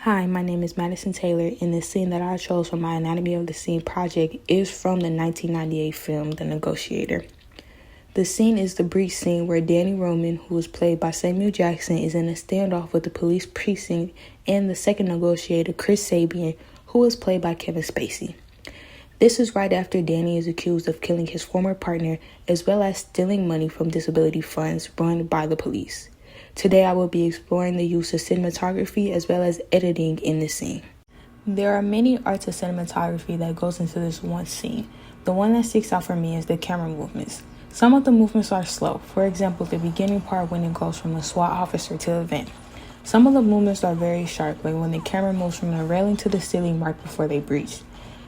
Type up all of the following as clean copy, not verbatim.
Hi, my name is Madison Taylor, and the scene that I chose for my Anatomy of the Scene project is from the 1998 film, The Negotiator. The scene is the brief scene where Danny Roman, who was played by Samuel Jackson, is in a standoff with the police precinct and the second negotiator, Chris Sabian, who was played by Kevin Spacey. This is right after Danny is accused of killing his former partner as well as stealing money from disability funds run by the police. Today I will be exploring the use of cinematography as well as editing in this scene. There are many arts of cinematography that goes into this one scene. The one that sticks out for me is the camera movements. Some of the movements are slow, for example the beginning part when it goes from the SWAT officer to the vent. Some of the movements are very sharp, like when the camera moves from the railing to the ceiling right before they breach.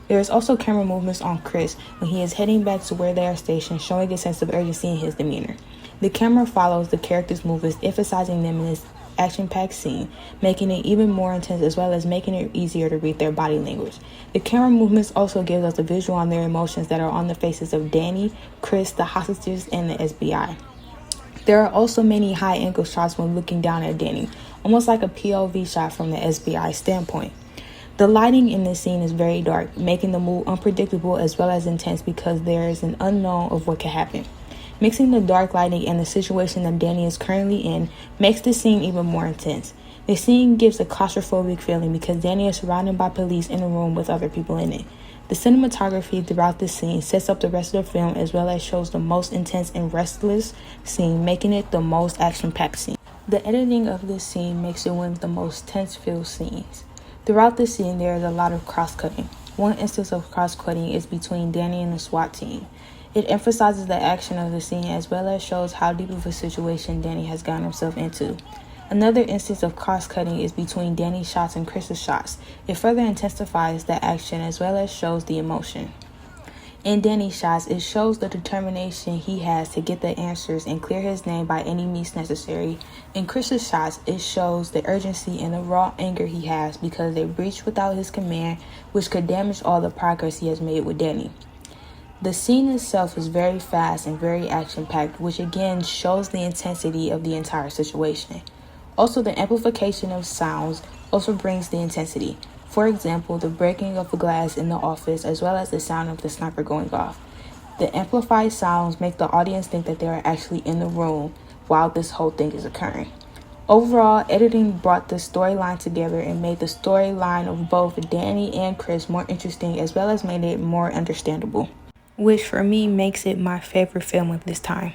There is also camera movements on Chris when he is heading back to where they are stationed, showing a sense of urgency in his demeanor. The camera follows the characters' movements, emphasizing them in this action-packed scene, making it even more intense as well as making it easier to read their body language. The camera movements also give us a visual on their emotions that are on the faces of Danny, Chris, the hostages, and the SBI. There are also many high-angle shots when looking down at Danny, almost like a POV shot from the SBI standpoint. The lighting in this scene is very dark, making the mood unpredictable as well as intense because there is an unknown of what could happen. Mixing the dark lighting and the situation that Danny is currently in makes the scene even more intense. The scene gives a claustrophobic feeling because Danny is surrounded by police in a room with other people in it. The cinematography throughout this scene sets up the rest of the film as well as shows the most intense and restless scene, making it the most action-packed scene. The editing of this scene makes it one of the most tense-filled scenes. Throughout this scene, there is a lot of cross-cutting. One instance of cross-cutting is between Danny and the SWAT team. It emphasizes the action of the scene as well as shows how deep of a situation Danny has gotten himself into. Another instance of cross-cutting is between Danny's shots and Chris's shots. It further intensifies the action as well as shows the emotion. In Danny's shots, it shows the determination he has to get the answers and clear his name by any means necessary. In Chris's shots, it shows the urgency and the raw anger he has because they breached without his command, which could damage all the progress he has made with Danny. The scene itself is very fast and very action-packed, which again shows the intensity of the entire situation. Also, the amplification of sounds also brings the intensity. For example, the breaking of the glass in the office as well as the sound of the sniper going off. The amplified sounds make the audience think that they are actually in the room while this whole thing is occurring. Overall, editing brought the storyline together and made the storyline of both Danny and Chris more interesting as well as made it more understandable, which for me makes it my favorite film of this time.